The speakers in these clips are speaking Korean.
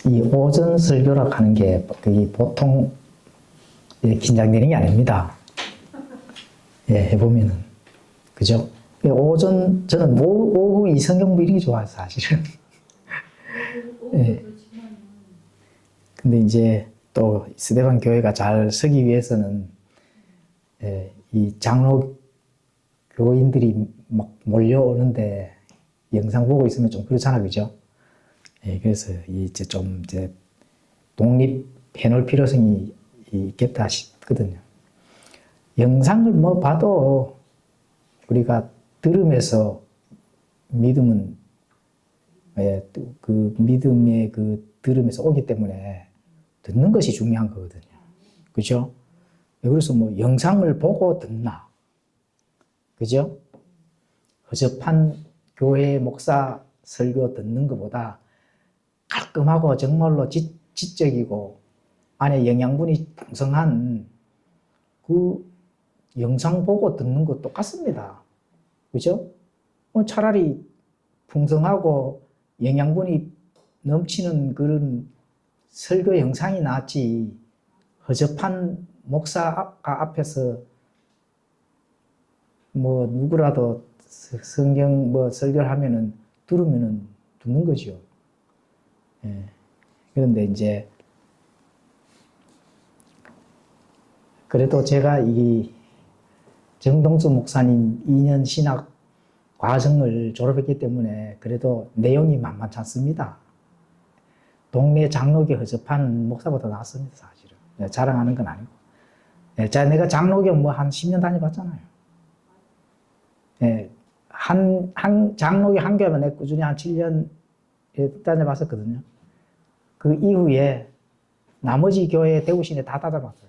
이 오전 설교라고 하는 게 그게 보통 긴장되는 게 아닙니다. 예, 해보면은. 그죠? 오전, 저는 오후 이 성경 읽기 좋아요, 사실은. 예. 근데 이제 또 스데반 교회가 잘 서기 위해서는 예, 이 장로 교인들이 막 몰려오는데 영상 보고 있으면 좀 그렇잖아, 그죠? 예, 그래서 이제 좀 이제 독립해놓을 필요성이 있겠다 싶거든요. 영상을 뭐 봐도 우리가 들으면서 믿음은 예, 그 믿음의 그 들으면서 오기 때문에 듣는 것이 중요한 거거든요. 그죠? 그래서 뭐 영상을 보고 듣나, 그죠? 허접한 교회 목사 설교 듣는 것보다 깔끔하고 정말로 지적이고 안에 영양분이 풍성한 그 영상 보고 듣는 것 똑같습니다. 그죠? 차라리 풍성하고 영양분이 넘치는 그런 설교 영상이 낫지 허접한 목사가 앞에서 뭐 누구라도 성경 뭐 설교를 하면은 들으면은 듣는 거죠. 예. 그런데 이제 그래도 제가 이 정동수 목사님 2년 신학 과정을 졸업했기 때문에 그래도 내용이 만만치 않습니다. 동네 장로교 허접한 목사보다 낫습니다, 사실은. 자랑하는 건 아니고. 내가 장로교 뭐 한 10년 다녀봤잖아요. 장로교 한 교회만 내가 꾸준히 한 7년 다녀봤었거든요. 그 이후에 나머지 교회 대구시내 다 다녀봤어요.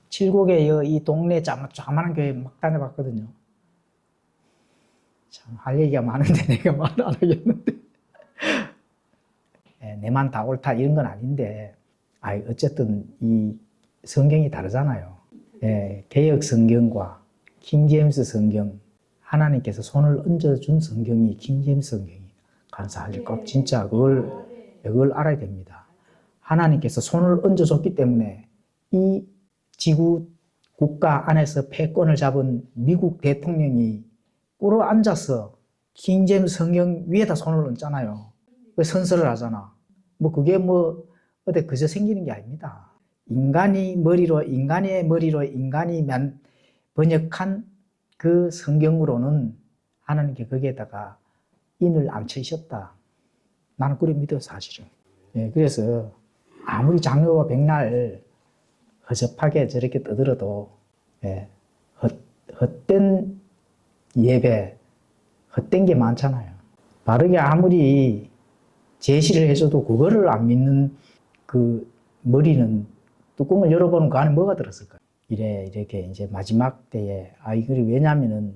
7곡의 이 동네 자만한 교회 막 다녀봤거든요. 참, 할 얘기가 많은데 내가 말 안 하겠는데. 내만 다 옳다 이런 건 아닌데, 어쨌든 이 성경이 다르잖아요. 개역 성경과 킹제임스 성경, 하나님께서 손을 얹어준 성경이 킹제임스 성경이 감사할 것, 진짜 그걸 알아야 됩니다. 하나님께서 손을 얹어줬기 때문에 이 지구 국가 안에서 패권을 잡은 미국 대통령이 꿇어 앉아서 킹제임스 성경 위에다 손을 얹잖아요. 선서를 하잖아. 뭐 그게 뭐 어디 그저 생기는 게 아닙니다. 인간의 머리로 인간이 번역한 그 성경으로는 하나님께 거기에다가 인을 안 쳐주셨다. 나는 그래 믿어, 사실은. 그래서 아무리 장로가 백날 허접하게 저렇게 떠들어도 헛된 예배, 헛된 게 많잖아요. 바르게 아무리 제시를 해줘도 그거를 안 믿는 그 머리는 뚜껑을 열어보는 그 안에 뭐가 들었을까요? 이렇게 이제 마지막 때에, 이거 왜냐면은,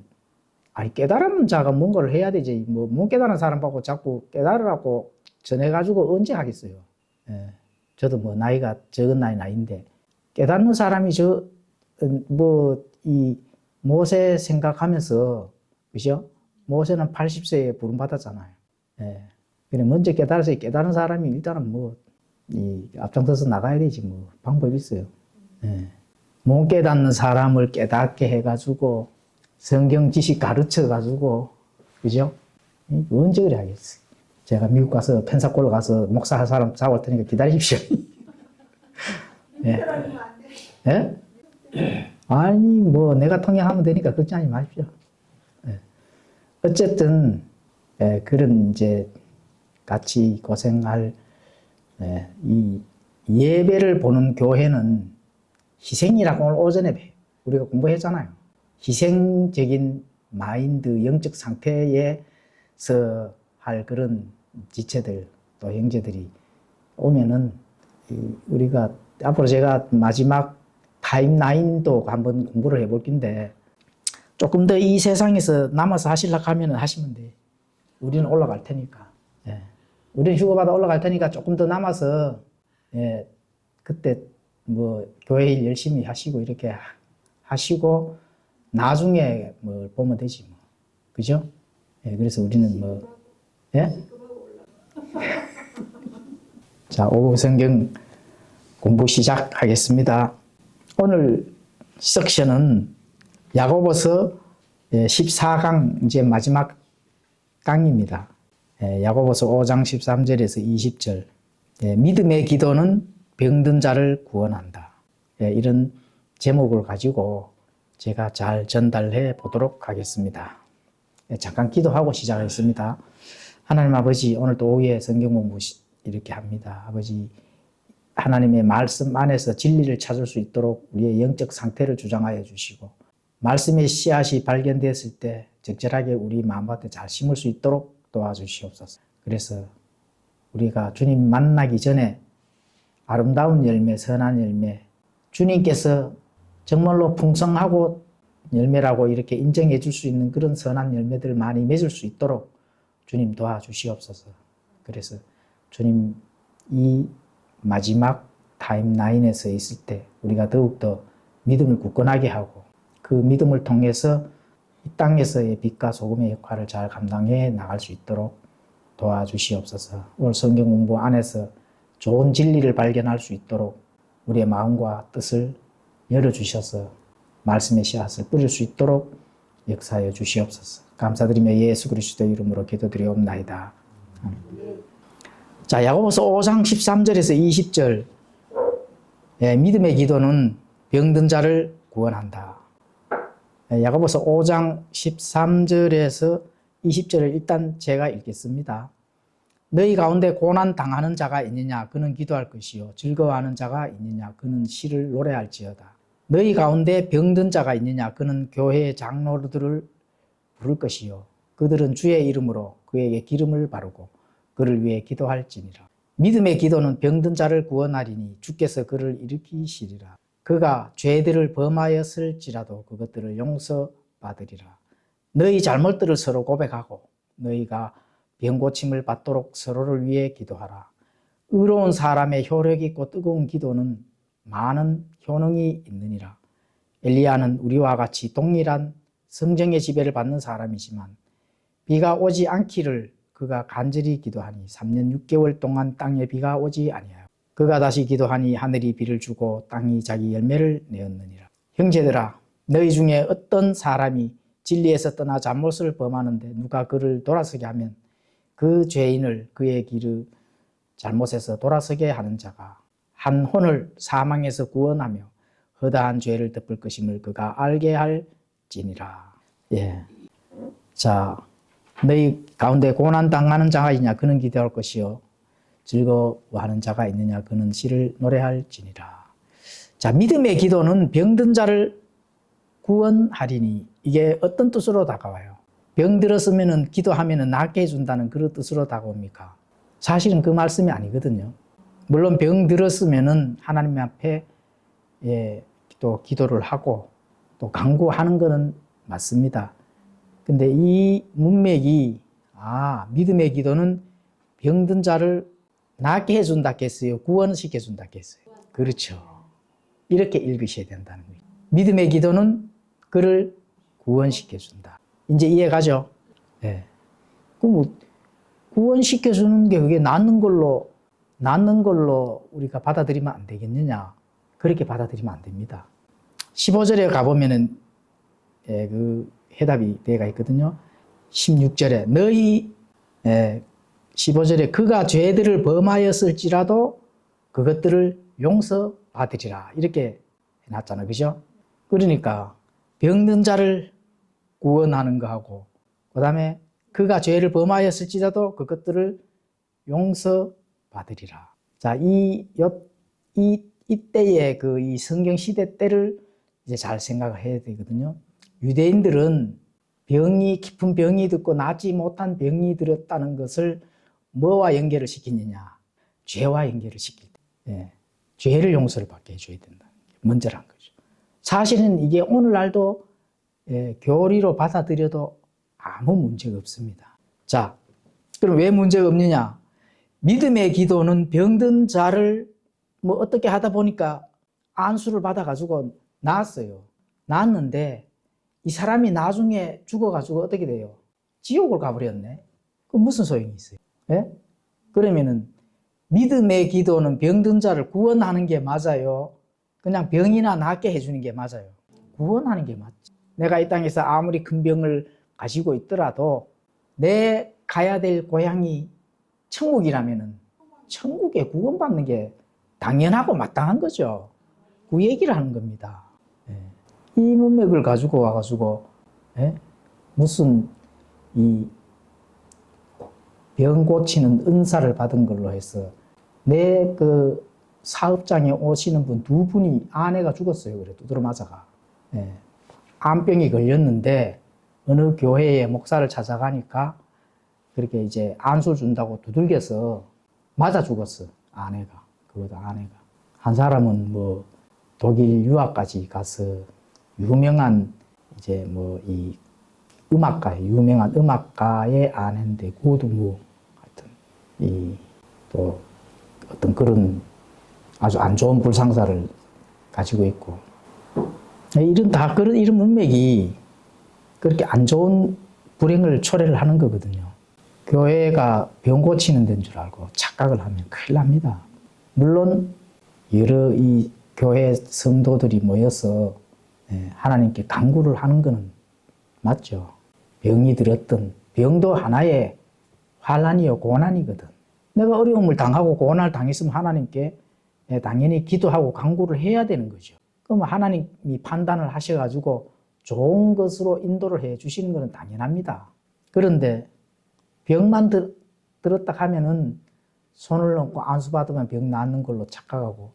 깨달은 자가 뭔가를 해야 되지. 못 깨달은 사람 보고 자꾸 깨달으라고 전해가지고 언제 하겠어요. 저도 뭐 나이가 적은 나이인데, 깨닫는 사람이 이 모세 생각하면서, 그죠? 모세는 80세에 부름받았잖아요. 그래, 먼저 깨달은 사람이 일단은 앞장서서 나가야 되지, 방법이 있어요. 못 깨닫는 사람을 깨닫게 해가지고, 성경 지식 가르쳐가지고, 그죠? 언제 그래 하겠어. 제가 미국 가서, 펜사콜로 가서 목사 할 사람 잡을 테니까 기다리십시오. 내가 통역하면 되니까 걱정하지 마십시오. 어쨌든, 그런 이제 같이 고생할, 이 예배를 보는 교회는 희생이라고 오늘 오전에 우리가 공부했잖아요. 희생적인 마인드, 영적 상태에서 할 그런 지체들, 또 형제들이 오면은, 우리가 앞으로 제가 마지막 타임라인도 한번 공부를 해볼 건데, 조금 더 이 세상에서 남아서 하시려고 하면 하시면 돼. 우리는 올라갈 테니까. 우리는 휴가받아 올라갈 테니까 조금 더 남아서, 그때 교회 일 열심히 하시고, 이렇게 하시고, 나중에 보면 되지, 그죠? 그래서 우리는 자, 오후 성경 공부 시작하겠습니다. 오늘 섹션은 야고보서 14강 이제 마지막 강입니다. 야고보서 5장 13절에서 20절. 믿음의 기도는 병든 자를 구원한다. 이런 제목을 가지고 제가 잘 전달해 보도록 하겠습니다. 잠깐 기도하고 시작하겠습니다. 하나님 아버지, 오늘도 오후에 성경 공부 이렇게 합니다. 아버지, 하나님의 말씀 안에서 진리를 찾을 수 있도록 우리의 영적 상태를 주장하여 주시고, 말씀의 씨앗이 발견됐을 때 적절하게 우리 마음밭에 잘 심을 수 있도록 도와주시옵소서. 그래서 우리가 주님 만나기 전에 아름다운 열매, 선한 열매, 주님께서 정말로 풍성하고 열매라고 이렇게 인정해 줄 수 있는 그런 선한 열매들을 많이 맺을 수 있도록 주님 도와주시옵소서. 그래서 주님 이 마지막 타임라인에서 있을 때 우리가 더욱더 믿음을 굳건하게 하고 그 믿음을 통해서 이 땅에서의 빛과 소금의 역할을 잘 감당해 나갈 수 있도록 도와주시옵소서. 오늘 성경 공부 안에서 좋은 진리를 발견할 수 있도록 우리의 마음과 뜻을 열어주셔서 말씀의 씨앗을 뿌릴 수 있도록 역사해 주시옵소서. 감사드리며 예수 그리스도 이름으로 기도드리옵나이다. 자, 야고보서 5장 13절에서 20절. 믿음의 기도는 병든 자를 구원한다. 야고보서 5장 13절에서 20절을 일단 제가 읽겠습니다. 너희 가운데 고난 당하는 자가 있느냐 그는 기도할 것이요 즐거워하는 자가 있느냐 그는 시를 노래할지어다. 너희 가운데 병든 자가 있느냐 그는 교회의 장로들을 부를 것이요 그들은 주의 이름으로 그에게 기름을 바르고 그를 위해 기도할지니라. 믿음의 기도는 병든 자를 구원하리니 주께서 그를 일으키시리라. 그가 죄들을 범하였을지라도 그것들을 용서받으리라. 너희 잘못들을 서로 고백하고 너희가 병고침을 받도록 서로를 위해 기도하라. 의로운 사람의 효력 있고 뜨거운 기도는 많은 효능이 있느니라. 엘리야는 우리와 같이 동일한 성령의 지배를 받는 사람이지만 비가 오지 않기를 그가 간절히 기도하니 3년 6개월 동안 땅에 비가 오지 아니하여 그가 다시 기도하니 하늘이 비를 주고 땅이 자기 열매를 내었느니라. 형제들아, 너희 중에 어떤 사람이 진리에서 떠나 잘못을 범하는데 누가 그를 돌아서게 하면 그 죄인을 그의 길의 잘못에서 돌아서게 하는 자가 한 혼을 사망에서 구원하며 허다한 죄를 덮을 것임을 그가 알게 할지니라. 자, 너희 가운데 고난 당하는 자가 있냐 그는 기도할 것이요 즐거워하는 자가 있느냐 그는 시를 노래할지니라. 자, 믿음의 기도는 병든 자를 구원하리니 이게 어떤 뜻으로 다가와요? 병들었으면 기도하면 낫게 해준다는 그런 뜻으로 다가옵니까? 사실은 그 말씀이 아니거든요. 물론 병들었으면 하나님 앞에 또 기도를 하고 또 간구하는 것은 맞습니다. 근데 이 문맥이 믿음의 기도는 병든 자를 낫게 해준다 했어요? 구원시켜 준다 했어요? 그렇죠. 이렇게 읽으셔야 된다는 거예요. 믿음의 기도는 그를 구원시켜 준다. 이제 이해가죠? 그럼 구원시켜 주는 게 그게 낫는 걸로 우리가 받아들이면 안 되겠느냐? 그렇게 받아들이면 안 됩니다. 15절에 가보면은 그 해답이 되어 있거든요. 16절에 너희 15절에 그가 죄들을 범하였을지라도 그것들을 용서받으리라 이렇게 해놨잖아요. 그죠? 그러니까 병든 자를 구원하는 거하고 그 다음에 그가 죄를 범하였을지라도 그것들을 용서받으리라. 자, 이때의 이 성경 시대 때를 이제 잘 생각해야 되거든요. 유대인들은 깊은 병이 들고 낫지 못한 병이 들었다는 것을 뭐와 연결을 시키느냐? 죄와 연결을 시킬 때. 죄를 용서를 받게 해줘야 된다. 먼저란 거죠. 사실은 이게 오늘날도 교리로 받아들여도 아무 문제가 없습니다. 자, 그럼 왜 문제가 없느냐? 믿음의 기도는 병든 자를 어떻게 하다 보니까 안수를 받아가지고 나았어요. 나았는데 이 사람이 나중에 죽어가지고 어떻게 돼요? 지옥을 가버렸네. 그럼 무슨 소용이 있어요? 그러면은 믿음의 기도는 병든 자를 구원하는 게 맞아요. 그냥 병이나 낫게 해주는 게 맞아요. 구원하는 게 맞지. 내가 이 땅에서 아무리 큰 병을 가지고 있더라도 내 가야 될 고향이 천국이라면은 천국에 구원받는 게 당연하고 마땅한 거죠. 그 얘기를 하는 겁니다. 이 문맥을 가지고 와가지고 무슨 이 병 고치는 은사를 받은 걸로 해서 내 그 사업장에 오시는 분 두 분이 아내가 죽었어요. 그래 두드러 맞아가. 암병이 걸렸는데 어느 교회의 목사를 찾아가니까 그렇게 이제 안수 준다고 두들겨서 맞아 죽었어. 아내가. 그거다 아내가. 한 사람은 뭐 독일 유학까지 가서 유명한 이제 뭐 이 유명한 음악가의 아내인데 그것도 뭐 하여튼 이 또 어떤 그런 아주 안 좋은 불상사를 가지고 있고 이런 문맥이 그렇게 안 좋은 불행을 초래를 하는 거거든요. 교회가 병 고치는 데인 줄 알고 착각을 하면 큰일 납니다. 물론 여러 이 교회 성도들이 모여서 하나님께 간구를 하는 것은 맞죠. 병이 들었던 병도 하나의 환난이요 고난이거든. 내가 어려움을 당하고 고난을 당했으면 하나님께 당연히 기도하고 간구를 해야 되는 거죠. 그럼 하나님이 판단을 하셔가지고 좋은 것으로 인도를 해 주시는 것은 당연합니다. 그런데 병만 들었다 하면은 손을 얹고 안수받으면 병 낫는 걸로 착각하고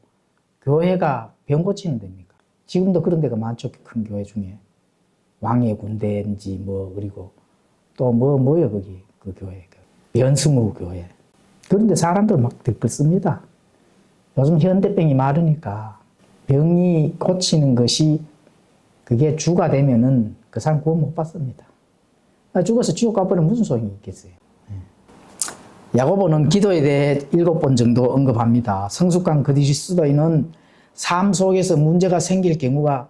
교회가 병 고치는 데입니까? 지금도 그런 데가 많죠. 큰 교회 중에. 왕의 군대인지 뭐 그리고 또 뭐요 거기 그 교회 변승우 교회. 그런데 사람들 막 들끓습니다. 요즘 현대병이 많으니까 병이 고치는 것이 그게 주가 되면은 그 사람 구원 못 받습니다. 죽어서 지옥 가버리면 무슨 소용이 있겠어요. 야고보는 기도에 대해 7번 정도 언급합니다. 성숙한 그리스도인은 삶 속에서 문제가 생길 경우가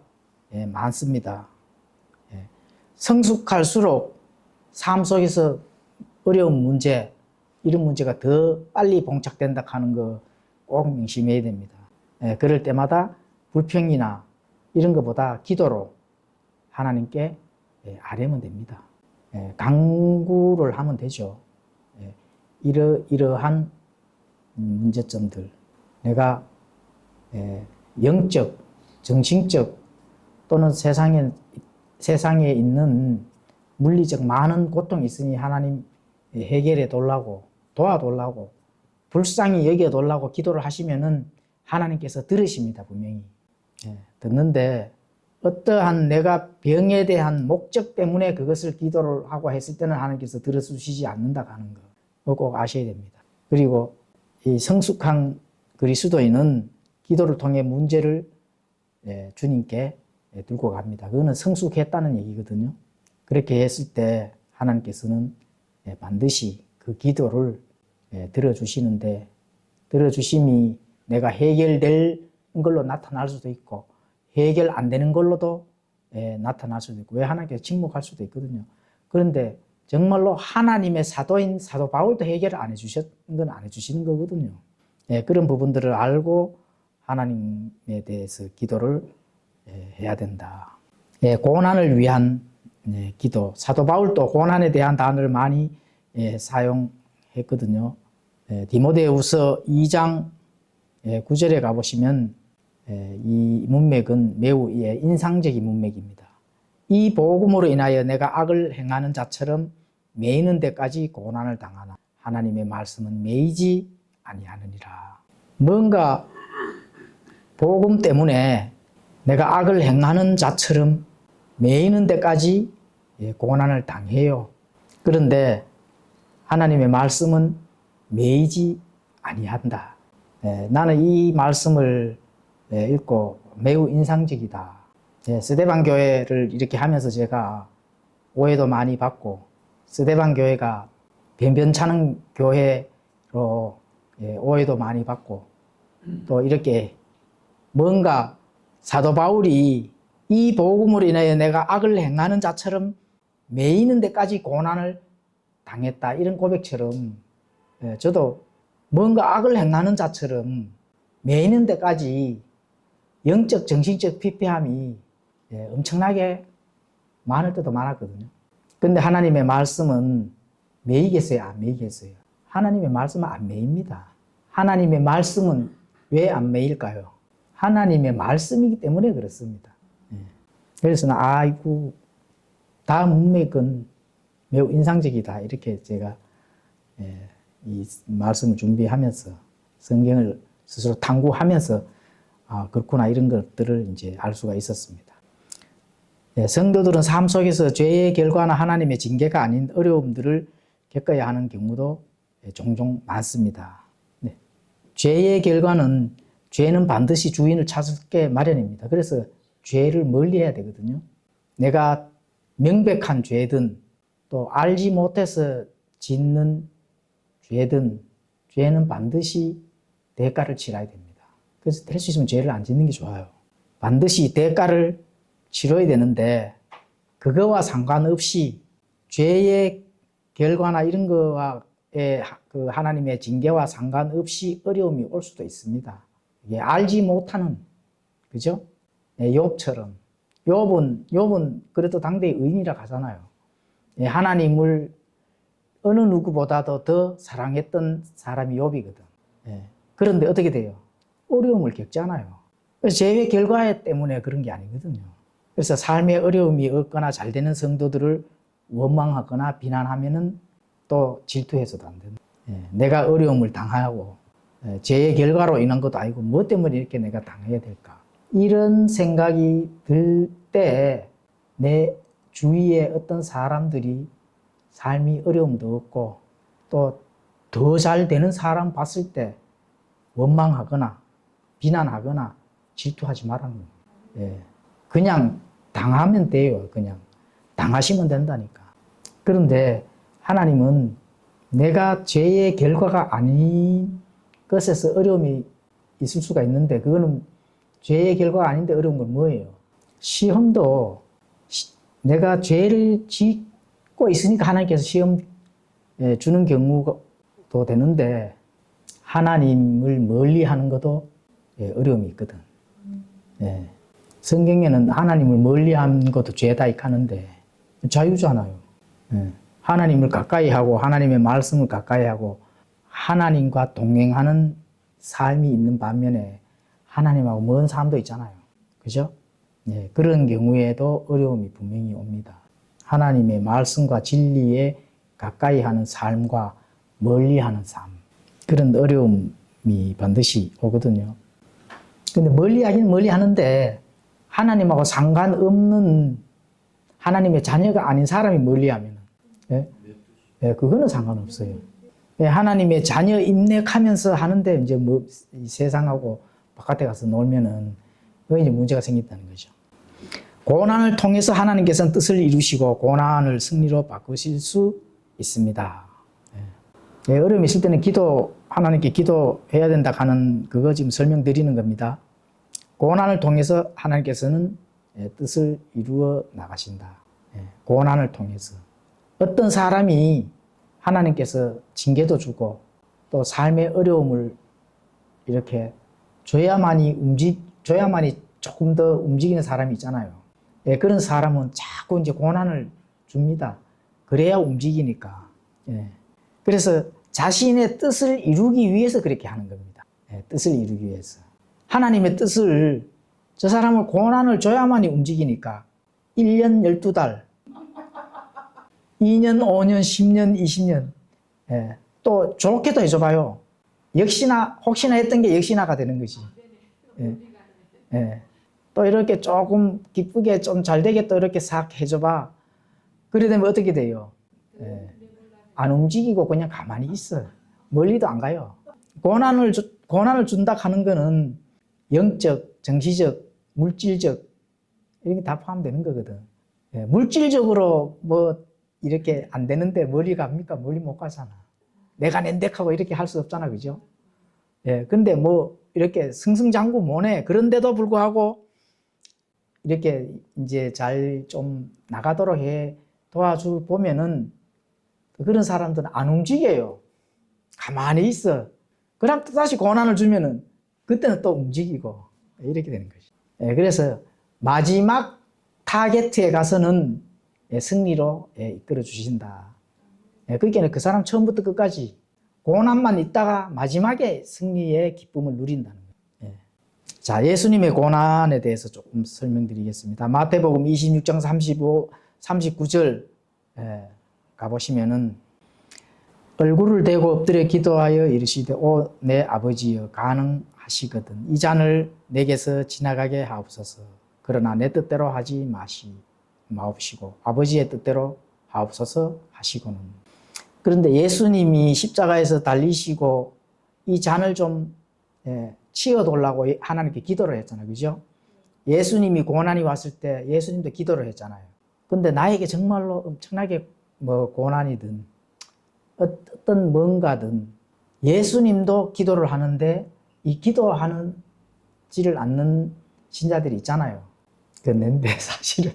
많습니다. 성숙할수록 삶 속에서 어려운 문제, 이런 문제가 더 빨리 봉착된다 하는 거 꼭 명심해야 됩니다. 그럴 때마다 불평이나 이런 것보다 기도로 하나님께 아뢰면 됩니다. 간구를 하면 되죠. 이러한 문제점들, 내가 영적, 정신적 또는 세상에 있는 물리적 많은 고통이 있으니 하나님 해결해 달라고 도와달라고 불쌍히 여겨 달라고 기도를 하시면은 하나님께서 들으십니다. 분명히. 듣는데 어떠한 내가 병에 대한 목적 때문에 그것을 기도를 하고 했을 때는 하나님께서 들어주시지 않는다 하는 거 꼭 아셔야 됩니다. 그리고 이 성숙한 그리스도인은 기도를 통해 문제를 주님께 들고 갑니다. 그거는 성숙했다는 얘기거든요. 그렇게 했을 때 하나님께서는 반드시 그 기도를 들어주시는데 들어주심이 내가 해결될 걸로 나타날 수도 있고 해결 안 되는 걸로도 나타날 수도 있고 왜 하나님께서 침묵할 수도 있거든요. 그런데 정말로 하나님의 사도인 사도 바울도 해결을 안 해주셨던 건 안 해주시는 거거든요. 그런 부분들을 알고 하나님에 대해서 기도를 해야 된다. 고난을 위한 기도. 사도 바울도 고난에 대한 단어를 많이 사용했거든요. 디모데후서 2장 9절에 가보시면 이 문맥은 매우 인상적인 문맥입니다. 이 복음으로 인하여 내가 악을 행하는 자처럼 매이는 데까지 고난을 당하나 하나님의 말씀은 매이지 아니하느니라. 뭔가 복음 때문에 내가 악을 행하는 자처럼 매이는 데까지 고난을 당해요. 그런데 하나님의 말씀은 매이지 아니한다. 나는 이 말씀을 읽고 매우 인상적이다. 스데반 교회를 이렇게 하면서 제가 오해도 많이 받고 스데반 교회가 변변찮은 교회로 오해도 많이 받고 또 이렇게 뭔가 사도 바울이 이 복음으로 인하여 내가 악을 행하는 자처럼 매이는 데까지 고난을 당했다 이런 고백처럼 저도 뭔가 악을 행하는 자처럼 매이는 데까지 영적, 정신적 피폐함이 엄청나게 많을 때도 많았거든요. 근데 하나님의 말씀은 매이겠어요? 안 매이겠어요? 하나님의 말씀은 안 매입니다. 하나님의 말씀은 왜 안 매일까요? 하나님의 말씀이기 때문에 그렇습니다. 그래서 아이고, 다음 문맥은 매우 인상적이다. 이렇게 제가 이 말씀을 준비하면서 성경을 스스로 탐구하면서 그렇구나 이런 것들을 이제 알 수가 있었습니다. 성도들은 삶 속에서 죄의 결과나 하나님의 징계가 아닌 어려움들을 겪어야 하는 경우도 종종 많습니다. 죄의 결과는 죄는 반드시 주인을 찾게 마련입니다. 그래서 죄를 멀리해야 되거든요. 내가 명백한 죄든 또 알지 못해서 짓는 죄든 죄는 반드시 대가를 치러야 됩니다. 그래서 될 수 있으면 죄를 안 짓는 게 좋아요. 반드시 대가를 치러야 되는데 그거와 상관없이 죄의 결과나 이런 거와의 그 하나님의 징계와 상관없이 어려움이 올 수도 있습니다. 이게 알지 못하는, 그죠? 욥처럼. 욥은 그래도 당대의 의인이라고 하잖아요. 하나님을 어느 누구보다도 더 사랑했던 사람이 욥이거든. 그런데 어떻게 돼요? 어려움을 겪잖아요. 죄의 결과 때문에 그런 게 아니거든요. 그래서 삶의 어려움이 없거나 잘 되는 성도들을 원망하거나 비난하면은 또 질투해서도 안 된다. 내가 어려움을 당하고 죄의 결과로 인한 것도 아니고 뭐 때문에 이렇게 내가 당해야 될까? 이런 생각이 들 때 내 주위에 어떤 사람들이 삶이 어려움도 없고 또 더 잘 되는 사람 봤을 때 원망하거나 비난하거나 질투하지 말라는 거예요. 그냥 당하면 돼요. 그냥 당하시면 된다니까. 그런데 하나님은 내가 죄의 결과가 아닌 것에서 어려움이 있을 수가 있는데 그거는 죄의 결과가 아닌데 어려운 건 뭐예요? 시험도 내가 죄를 짓고 있으니까 하나님께서 시험 주는 경우도 되는데 하나님을 멀리하는 것도 어려움이 있거든. 성경에는 하나님을 멀리한 것도 죄다 하는데 자유잖아요. 하나님을 가까이 하고 하나님의 말씀을 가까이 하고 하나님과 동행하는 삶이 있는 반면에 하나님하고 먼 삶도 있잖아요. 그죠? 그런 경우에도 어려움이 분명히 옵니다. 하나님의 말씀과 진리에 가까이 하는 삶과 멀리 하는 삶. 그런 어려움이 반드시 오거든요. 근데 멀리 하긴 멀리 하는데 하나님하고 상관없는 하나님의 자녀가 아닌 사람이 멀리 하면 그거는 상관없어요. 하나님의 자녀 인맥하면서 하는데 이제 뭐 세상하고 바깥에 가서 놀면은 그게 이제 문제가 생긴다는 거죠. 고난을 통해서 하나님께서는 뜻을 이루시고 고난을 승리로 바꾸실 수 있습니다. 어려움이 있을 때는 하나님께 기도해야 된다 하는 그거 지금 설명드리는 겁니다. 고난을 통해서 하나님께서는 뜻을 이루어 나가신다. 고난을 통해서. 어떤 사람이 하나님께서 징계도 주고 또 삶의 어려움을 이렇게 줘야만이 조금 더 움직이는 사람이 있잖아요. 그런 사람은 자꾸 이제 고난을 줍니다. 그래야 움직이니까. 그래서 자신의 뜻을 이루기 위해서 그렇게 하는 겁니다. 뜻을 이루기 위해서. 하나님의 뜻을 저 사람을 고난을 줘야만이 움직이니까 1년 12달 2년 5년 10년 20년 또 좋게도 해줘봐요. 역시나 혹시나 했던 게 역시나가 되는 거지. 또 이렇게 조금 기쁘게 좀 잘 되게 또 이렇게 싹 해줘봐. 그래 되면 어떻게 돼요? 안 움직이고 그냥 가만히 있어. 멀리도 안 가요. 고난을 준다 하는 거는 영적, 정신적, 물질적 이렇게 다 포함되는 거거든. 물질적으로 뭐 이렇게 안 되는데 멀리 갑니까? 멀리 못 가잖아. 내가 낸덱하고 이렇게 할 수 없잖아, 그죠? 근데 뭐 이렇게 승승장구 못해. 그런데도 불구하고 이렇게 이제 잘 좀 나가도록 도와주 보면은 그런 사람들은 안 움직여요. 가만히 있어. 그럼 또 다시 고난을 주면은 그때는 또 움직이고 이렇게 되는 거죠. 예, 그래서 마지막 타겟에 가서는 예, 승리로 예, 이끌어 주신다. 예, 그러니까 그 사람 처음부터 끝까지 고난만 있다가 마지막에 승리의 기쁨을 누린다는 거예요. 예. 자, 예수님의 고난에 대해서 조금 설명드리겠습니다. 마태복음 26장 39절 예, 가보시면은 얼굴을 대고 엎드려 기도하여 이르시되 오 내 아버지여 가능하시거든 이 잔을 내게서 지나가게 하옵소서. 그러나 내 뜻대로 하지 마옵시고 아버지의 뜻대로 하옵소서 하시고는. 그런데 예수님이 십자가에서 달리시고 이 잔을 좀 치워달라고 하나님께 기도를 했잖아요. 그죠? 예수님이 고난이 왔을 때 예수님도 기도를 했잖아요. 근데 나에게 정말로 엄청나게 뭐 고난이든 어떤 뭔가든 예수님도 기도를 하는데 이 기도하지를 않는 신자들이 있잖아요. 그런데 사실은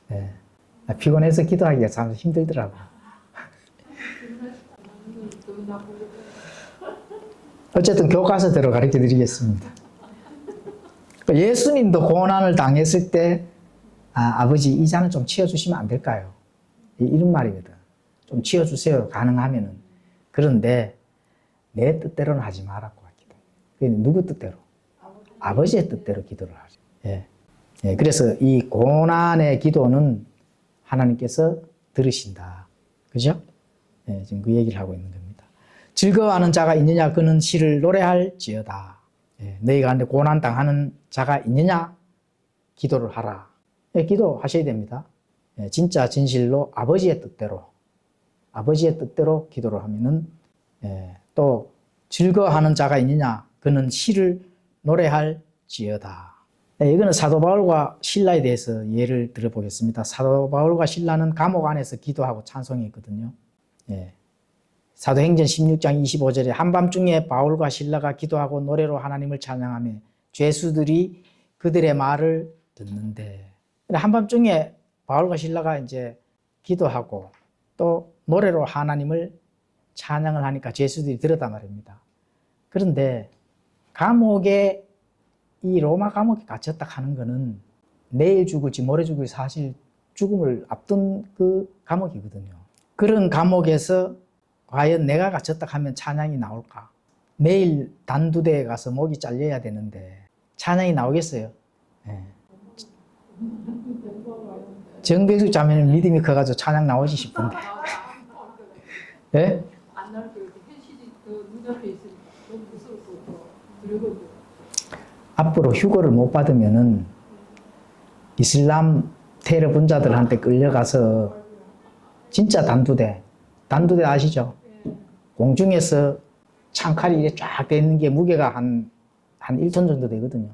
네. 피곤해서 기도하기가 참 힘들더라고. 어쨌든 교과서대로 가르쳐 드리겠습니다. 예수님도 고난을 당했을 때 아버지 이 잔을 좀 치워주시면 안 될까요? 이런 말이거든. 좀 치워주세요. 가능하면은. 그런데 내 뜻대로는 하지 말라고 하기도. 누구 뜻대로? 아버지의 뜻대로 기도를 하죠. 예. 예. 그래서 이 고난의 기도는 하나님께서 들으신다. 그죠? 예. 지금 그 얘기를 하고 있는 겁니다. 즐거워하는 자가 있느냐? 그는 시를 노래할지어다. 예. 너희 가운데 고난 당하는 자가 있느냐? 기도를 하라. 예, 기도하셔야 됩니다. 예, 진짜 진실로 아버지의 뜻대로 기도를 하면은 또 즐거워하는 자가 있느냐? 그는 시를 노래할지어다. 예, 이거는 사도 바울과 신라에 대해서 예를 들어보겠습니다. 사도 바울과 신라는 감옥 안에서 기도하고 찬송했거든요. 예. 사도행전 16장 25절에 한밤중에 바울과 신라가 기도하고 노래로 하나님을 찬양하며 죄수들이 그들의 말을 듣는데 한밤중에 바울과 신라가 이제 기도하고 또 노래로 하나님을 찬양을 하니까 죄수들이 들었단 말입니다. 그런데 감옥에 이 로마 감옥에 갇혔다 하는 거는 내일 죽을지 모레 죽을지 사실 죽음을 앞둔 그 감옥이거든요. 그런 감옥에서 과연 내가 갇혔다 하면 찬양이 나올까? 내일 단두대에 가서 목이 잘려야 되는데 찬양이 나오겠어요? 네. 정백숙 자매는 믿음이 커가지고 찬양 나오지 싶은데. 예? 안 나올 때 현실이 더 눈앞에 있으니까 너무 무서워서 두려워요. 앞으로 휴거를 못 받으면은 이슬람 테러 분자들한테 끌려가서 진짜 단두대 아시죠? 공중에서 창칼이 이렇게 쫙 돼 있는 게 무게가 한 1톤 정도 되거든요.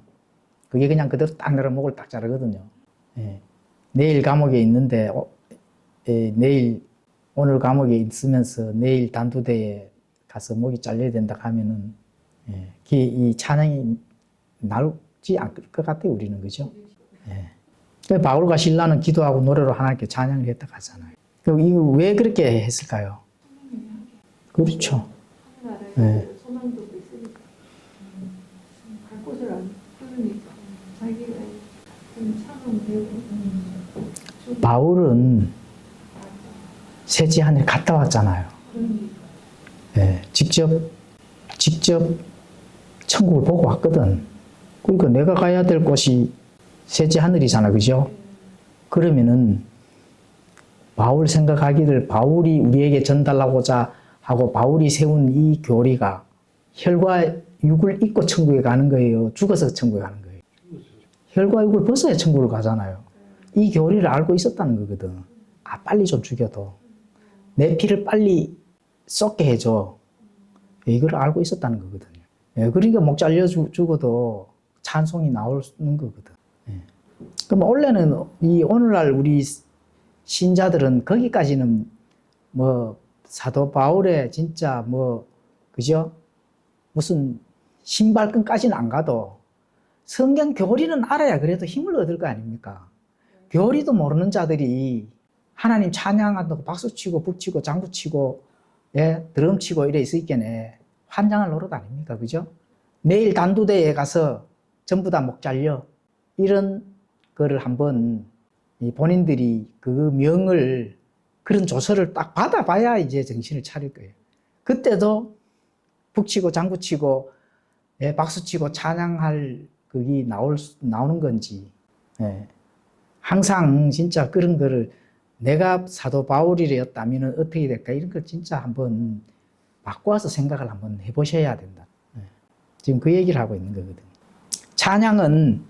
그게 그냥 그대로 딱 내려 목을 딱 자르거든요. 예. 내일 감옥에 있는데 오늘 감옥에 있으면서 내일 단두대에 가서 목이 잘려야 된다 하면은 이 찬양이 나오지 않을 것 같아요. 우리는 그죠? 예. 바울과 신라는 기도하고 노래로 하나님께 찬양을 했다 하잖아요. 이거 왜 그렇게 했을까요? 그렇죠. 하나나라에 소망도 있으니까 갈 곳을 안 들으니까 자기가 좀 찬양되고 바울은 세지 하늘 갔다 왔잖아요. 예, 직접 천국을 보고 왔거든. 그러니까 내가 가야 될 곳이 세지 하늘이잖아, 그죠? 그러면은 바울 생각하기를 바울이 우리에게 전달하고자 하고 바울이 세운 이 교리가 혈과 육을 입고 천국에 가는 거예요? 죽어서 천국에 가는 거예요? 혈과 육을 벗어야 천국을 가잖아요. 이 교리를 알고 있었다는 거거든. 빨리 좀 죽여도 내 피를 빨리 쏟게 해줘. 이걸 알고 있었다는 거거든요. 그러니까 목 잘려 죽어도 찬송이 나오는 거거든. 그럼 원래는 오늘날 우리 신자들은 거기까지는 뭐 사도 바울의 진짜 그죠? 무슨 신발끈까지는 안 가도 성경 교리는 알아야 그래도 힘을 얻을 거 아닙니까? 교리도 모르는 자들이 하나님 찬양한다고 박수치고 북치고 장구치고 예, 드럼 치고 이래 있을 게네 환장할 노릇 아닙니까? 그죠? 내일 단두대에 가서 전부 다 목 잘려. 이런 거를 한번 본인들이 그 명을, 그런 조서를 딱 받아봐야 이제 정신을 차릴 거예요. 그때도 북치고 장구치고 예, 박수치고 찬양할 그게 나오는 건지, 예, 항상 진짜 그런 거를 내가 사도 바울이었다면 어떻게 될까, 이런 걸 진짜 한번 바꿔서 생각을 한번 해보셔야 된다. 예, 지금 그 얘기를 하고 있는 거거든요. 찬양은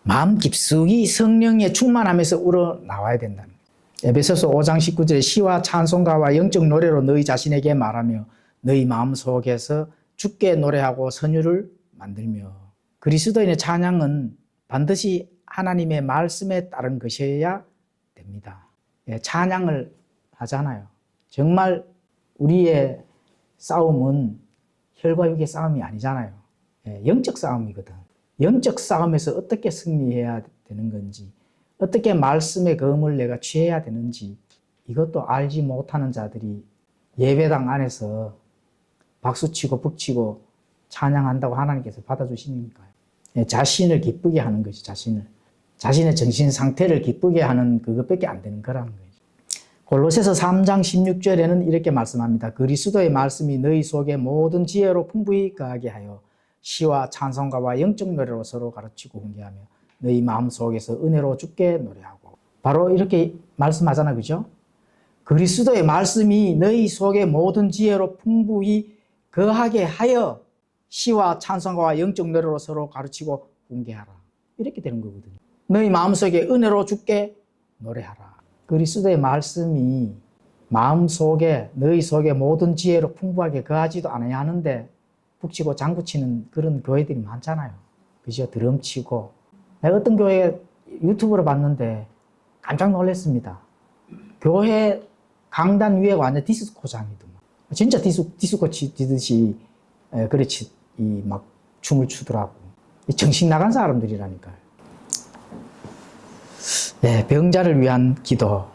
마음 깊숙이 성령에 충만하면서 우러나와야 된다는 거예요. 에베소서 5장 19절에 시와 찬송가와 영적 노래로 너희 자신에게 말하며 너희 마음 속에서 주께 노래하고 선율을 만들며. 그리스도인의 찬양은 반드시 하나님의 말씀에 따른 것이어야 됩니다. 예, 찬양을 하잖아요. 정말 우리의 싸움은 혈과 육의 싸움이 아니잖아요. 예, 영적 싸움이거든. 영적 싸움에서 어떻게 승리해야 되는 건지, 어떻게 말씀의 검을 내가 취해야 되는지, 이것도 알지 못하는 자들이 예배당 안에서 박수치고 북치고 찬양한다고 하나님께서 받아주시니까요. 예, 자신을 기쁘게 하는 것이, 자신의 정신 상태를 기쁘게 하는 그것밖에 안 되는 거라는 거예요. 골로새서 3장 16절에는 이렇게 말씀합니다. 그리스도의 말씀이 너희 속에 모든 지혜로 풍부히 거하게 하여 시와 찬송가와 영적 노래로 서로 가르치고 훈계하며 너희 마음속에서 은혜로 주께 노래하고. 바로 이렇게 말씀하잖아요. 그죠? 그리스도의 말씀이 너희 속에 모든 지혜로 풍부히 거하게 하여 시와 찬송가와 영적 노래로 서로 가르치고 훈계하라. 이렇게 되는 거거든요. 너희 마음속에 은혜로 주께 노래하라. 그리스도의 말씀이 마음속에, 너희 속에 모든 지혜로 풍부하게 거하지도 않아야 하는데 북치고 장구치는 그런 교회들이 많잖아요. 그죠? 드럼치고. 내가 어떤 교회 유튜브로 봤는데 깜짝 놀랐습니다. 교회 강단 위에가 완전 디스코장이더만. 진짜 디스코 치듯이 그렇지 막 춤을 추더라고. 정신 나간 사람들이라니까요. 네, 병자를 위한 기도.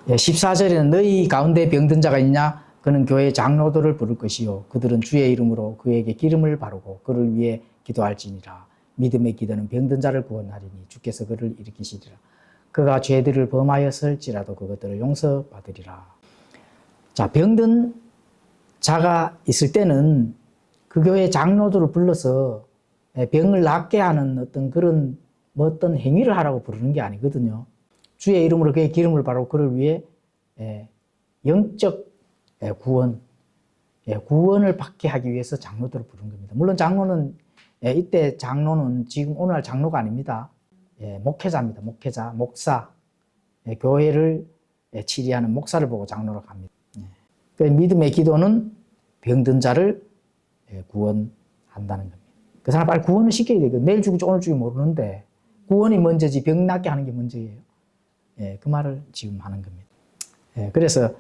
14절에는 너희 가운데 병든 자가 있냐? 그는 교회 장로들을 부를 것이요 그들은 주의 이름으로 그에게 기름을 바르고 그를 위해 기도할지니라. 믿음의 기도는 병든 자를 구원하리니 주께서 그를 일으키시리라. 그가 죄들을 범하였을지라도 그것들을 용서받으리라. 자, 병든 자가 있을 때는 그 교회 장로들을 불러서 병을 낫게 하는 어떤 그런 어떤 행위를 하라고 부르는 게 아니거든요. 주의 이름으로 그의 기름을 바르고 그를 위해 영적 구원을 받게 하기 위해서 장로들을 부른 겁니다. 물론 장로는 이때 장로는 지금 오늘날 장로가 아닙니다. 목회자입니다. 목회자, 목사, 교회를 치리하는 목사를 보고 장로라고 합니다. 믿음의 기도는 병든 자를 구원한다는 겁니다. 그 사람 빨리 구원을 시켜야 되거든요. 내일 죽을지 오늘 죽을지 모르는데 구원이 먼저지 병 낫게 하는 게 먼저예요. 그 말을 지금 하는 겁니다. 그래서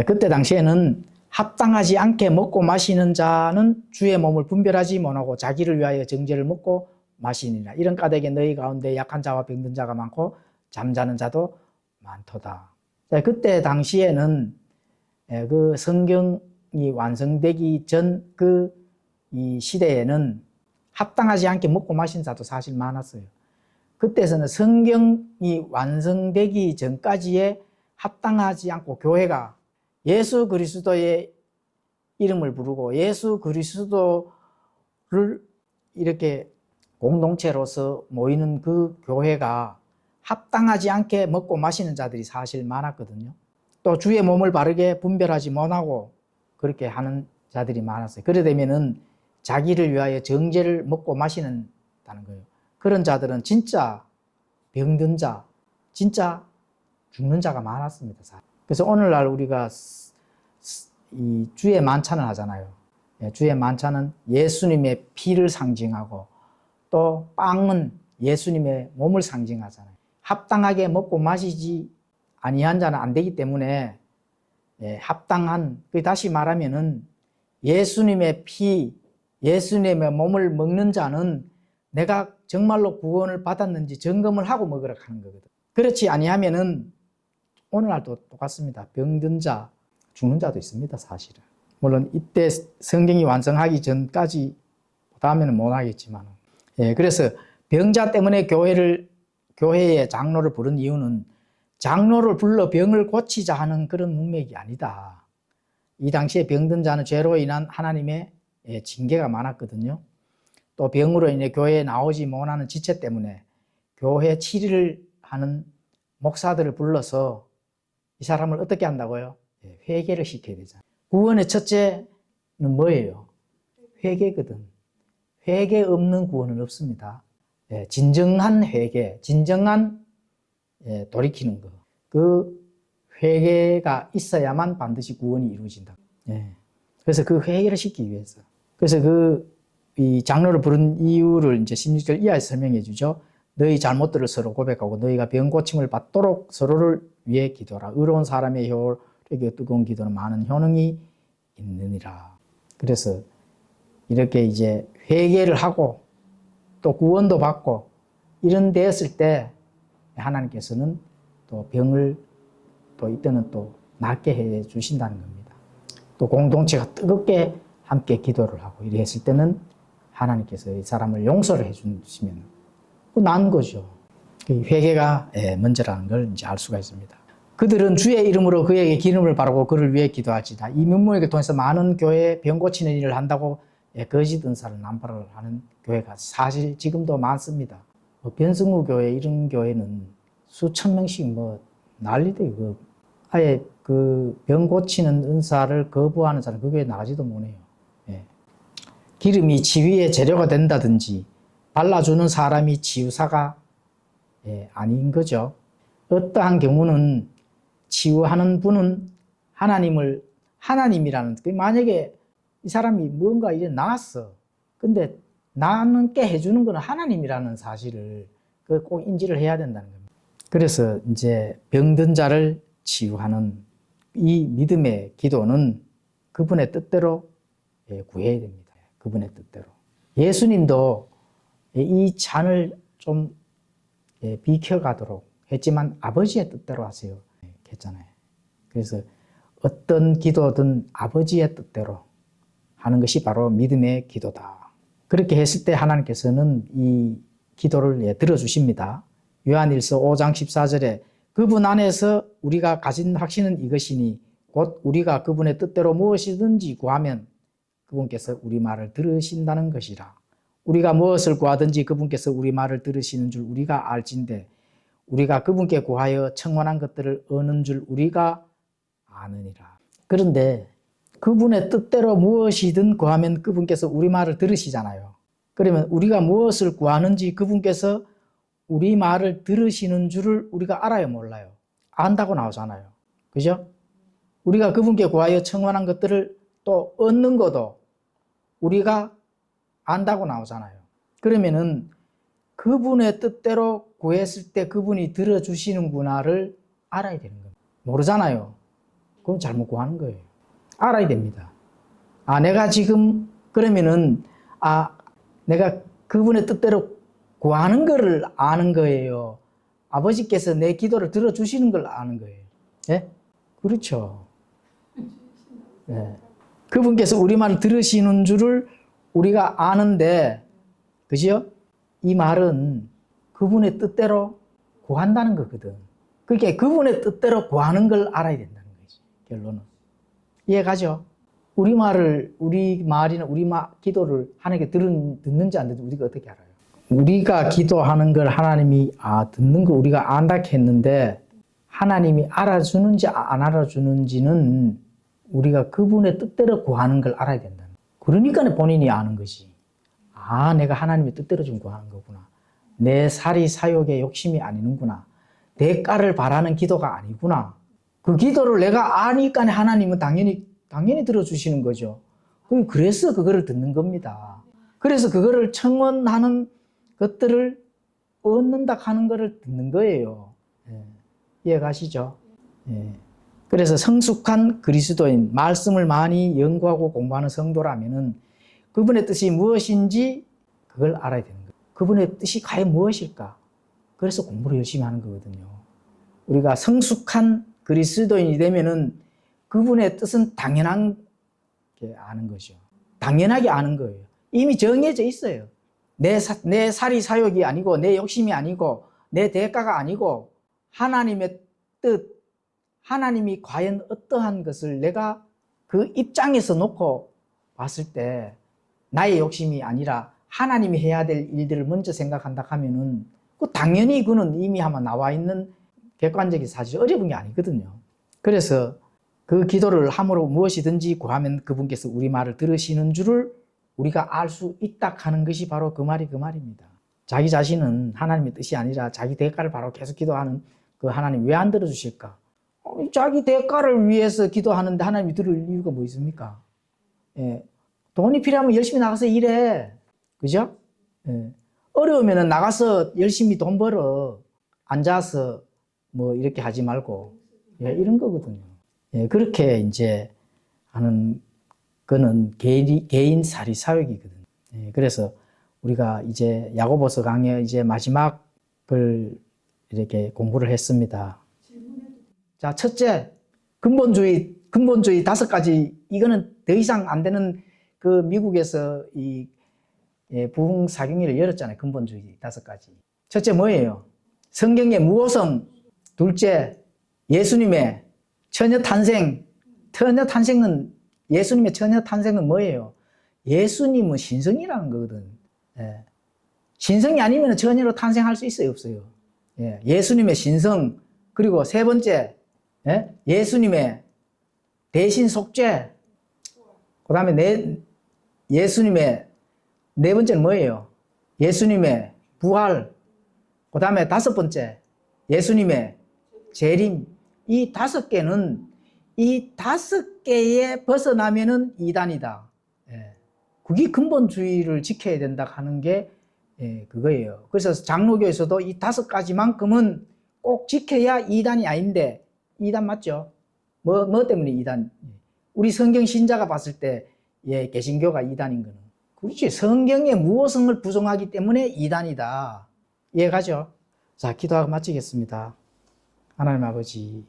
그때 당시에는 합당하지 않게 먹고 마시는 자는 주의 몸을 분별하지 못하고 자기를 위하여 정죄를 먹고 마시니라. 이런 까닭에 너희 가운데 약한 자와 병든 자가 많고 잠자는 자도 많도다. 그때 당시에는 그 성경이 완성되기 전 이 시대에는 합당하지 않게 먹고 마신 자도 사실 많았어요. 그때서는 성경이 완성되기 전까지의 합당하지 않고 교회가 예수 그리스도의 이름을 부르고 예수 그리스도를 이렇게 공동체로서 모이는 그 교회가 합당하지 않게 먹고 마시는 자들이 사실 많았거든요. 또 주의 몸을 바르게 분별하지 못하고 그렇게 하는 자들이 많았어요. 그래 되면은 자기를 위하여 정죄를 먹고 마시는다는 거예요. 그런 자들은 진짜 병든 자, 진짜 죽는 자가 많았습니다. 그래서 오늘날 우리가 이 주의 만찬을 하잖아요. 주의 만찬은 예수님의 피를 상징하고 또 빵은 예수님의 몸을 상징하잖아요. 합당하게 먹고 마시지 아니한 자는 안 되기 때문에 합당한, 다시 말하면은 예수님의 피, 예수님의 몸을 먹는 자는 내가 정말로 구원을 받았는지 점검을 하고 먹으라 하는 거거든. 그렇지 아니하면은 오늘날도 똑같습니다. 병든 자, 죽는 자도 있습니다, 사실은. 물론 이때 성경이 완성하기 전까지 다음에는 못 하겠지만. 예, 그래서 병자 때문에 교회에 장로를 부른 이유는 장로를 불러 병을 고치자 하는 그런 문맥이 아니다. 이 당시에 병든 자는 죄로 인한 하나님의 징계가 많았거든요. 또 병으로 인해 교회에 나오지 못하는 지체 때문에 교회 치리를 하는 목사들을 불러서 이 사람을 어떻게 한다고요? 회개를 시켜야 되잖아요. 구원의 첫째는 뭐예요? 회개거든. 회개 없는 구원은 없습니다. 진정한 회개, 진정한 돌이키는 거. 그 회개가 있어야만 반드시 구원이 이루어진다. 그래서 그 회개를 시키기 위해서. 그래서 이 장로를 부른 이유를 이제 16절 이하에서 설명해 주죠. 너희 잘못들을 서로 고백하고 너희가 병 고침을 받도록 서로를 위해 기도하라. 의로운 사람의 혀에게 뜨거운 기도는 많은 효능이 있느니라. 그래서 이렇게 이제 회개를 하고 또 구원도 받고 이런 되었을 때 하나님께서는 또 병을 또 이때는 또 낫게 해 주신다는 겁니다. 또 공동체가 뜨겁게 함께 기도를 하고 이래 했을 때는 하나님께서 이 사람을 용서를 해 주시면 난 거죠. 회개가 먼저라는 걸 이제 알 수가 있습니다. 그들은 주의 이름으로 그에게 기름을 바르고 그를 위해 기도할지다. 이 면목을 통해서 많은 교회에 병 고치는 일을 한다고 거짓 은사를 남발을 하는 교회가 사실 지금도 많습니다. 변승우 교회 이런 교회는 수천 명씩 난리돼요. 아예 그 병 고치는 은사를 거부하는 사람 그 교회 나가지도 못해요. 기름이 치유의 재료가 된다든지 발라주는 사람이 치유사가 아닌 거죠. 어떠한 경우는 치유하는 분은 하나님이라는, 만약에 이 사람이 뭔가 이제 나았어. 근데 나는게 해주는 것은 하나님이라는 사실을 꼭 인지를 해야 된다는 겁니다. 그래서 이제 병든 자를 치유하는 이 믿음의 기도는 그분의 뜻대로 구해야 됩니다. 그분의 뜻대로. 예수님도 이 잔을 좀 비켜가도록 했지만 아버지의 뜻대로 하세요 했잖아요. 그래서 어떤 기도든 아버지의 뜻대로 하는 것이 바로 믿음의 기도다. 그렇게 했을 때 하나님께서는 이 기도를 들어주십니다. 요한일서 5장 14절에 그분 안에서 우리가 가진 확신은 이것이니 곧 우리가 그분의 뜻대로 무엇이든지 구하면 그분께서 우리 말을 들으신다는 것이라. 우리가 무엇을 구하든지 그분께서 우리 말을 들으시는 줄 우리가 알진대 우리가 그분께 구하여 청원한 것들을 얻는 줄 우리가 아느니라. 그런데 그분의 뜻대로 무엇이든 구하면 그분께서 우리 말을 들으시잖아요. 그러면 우리가 무엇을 구하는지 그분께서 우리 말을 들으시는 줄을 우리가 알아요, 몰라요? 안다고 나오잖아요. 그죠? 우리가 그분께 구하여 청원한 것들을 또 얻는 것도 우리가 안다고 나오잖아요. 그러면은 그분의 뜻대로 구했을 때 그분이 들어주시는구나를 알아야 되는 겁니다. 모르잖아요. 그럼 잘못 구하는 거예요. 알아야 됩니다. 내가 지금 그러면은 내가 그분의 뜻대로 구하는 거를 아는 거예요. 아버지께서 내 기도를 들어주시는 걸 아는 거예요. 예? 그렇죠. 예. 그분께서 우리 말을 들으시는 줄을 우리가 아는데, 그죠? 이 말은 그분의 뜻대로 구한다는 거거든. 그러니까 그분의 뜻대로 구하는 걸 알아야 된다는 거지, 결론은. 이해가죠? 우리 말이나 우리 기도를 하나님께 듣는지 안 듣는지 우리가 어떻게 알아요? 우리가 기도하는 걸 하나님이 듣는 거 우리가 안다 했는데 하나님이 알아주는지 안 알아주는지는 우리가 그분의 뜻대로 구하는 걸 알아야 된다. 그러니까 본인이 아는 거지. 내가 하나님의 뜻대로 좀 구하는 거구나. 내 살이 사욕의 욕심이 아니는구나. 대가를 바라는 기도가 아니구나. 그 기도를 내가 아니까 하나님은 당연히 들어주시는 거죠. 그래서 그거를 듣는 겁니다. 그래서 그거를 청원하는 것들을 얻는다 하는 거를 듣는 거예요. 이해가시죠? 그래서 성숙한 그리스도인, 말씀을 많이 연구하고 공부하는 성도라면은 그분의 뜻이 무엇인지 그걸 알아야 되는 거예요. 그분의 뜻이 과연 무엇일까? 그래서 공부를 열심히 하는 거거든요. 우리가 성숙한 그리스도인이 되면은 그분의 뜻은 당연한 게 아는 거죠. 당연하게 아는 거예요. 이미 정해져 있어요. 내 살이 사욕이 아니고 내 욕심이 아니고 내 대가가 아니고 하나님의 뜻, 하나님이 과연 어떠한 것을 내가 그 입장에서 놓고 봤을 때 나의 욕심이 아니라 하나님이 해야 될 일들을 먼저 생각한다 하면은 그 당연히 그는 이미 아마 나와 있는 객관적인 사실 어려운 게 아니거든요. 그래서 그 기도를 함으로 무엇이든지 구하면 그분께서 우리 말을 들으시는 줄을 우리가 알 수 있다 하는 것이 바로 그 말이 그 말입니다. 자기 자신은 하나님의 뜻이 아니라 자기 대가를 바로 계속 기도하는 그 하나님 왜 안 들어주실까? 자기 대가를 위해서 기도하는데 하나님이 들을 이유가 뭐 있습니까? 예. 돈이 필요하면 열심히 나가서 일해. 그죠? 예. 어려우면 나가서 열심히 돈 벌어. 앉아서 뭐 이렇게 하지 말고. 예, 이런 거거든요. 예, 그렇게 이제 하는 거는 개인 사리 사역이거든요. 예, 그래서 우리가 이제 야고보서 강의 이제 마지막을 이렇게 공부를 했습니다. 자, 첫째, 근본주의 5가지, 이거는 더 이상 안 되는 그 미국에서 이 부흥 사경회를 열었잖아요. 근본주의 5가지. 첫째 뭐예요? 성경의 무오성. 둘째, 예수님의 처녀 탄생. 예수님의 처녀 탄생은 뭐예요? 예수님은 신성이라는 거거든. 예. 신성이 아니면 처녀로 탄생할 수 있어요, 없어요? 예. 예수님의 신성. 그리고 세 번째, 예? 예수님의 대신 속죄. 그 다음에 예수님의 네 번째는 뭐예요? 예수님의 부활. 그 다음에 5번째, 예수님의 재림. 이 5개는 이 5개에 벗어나면은 이단이다. 예. 그게 근본주의를 지켜야 된다 하는 게 그거예요. 그래서 장로교에서도 이 5가지만큼은 꼭 지켜야 이단이 아닌데, 이단 맞죠? 뭐 때문에 이단? 우리 성경 신자가 봤을 때, 개신교가 이단인 거는. 그렇지. 성경의 무오성을 부정하기 때문에 이단이다. 이해가죠? 자, 기도하고 마치겠습니다. 하나님 아버지.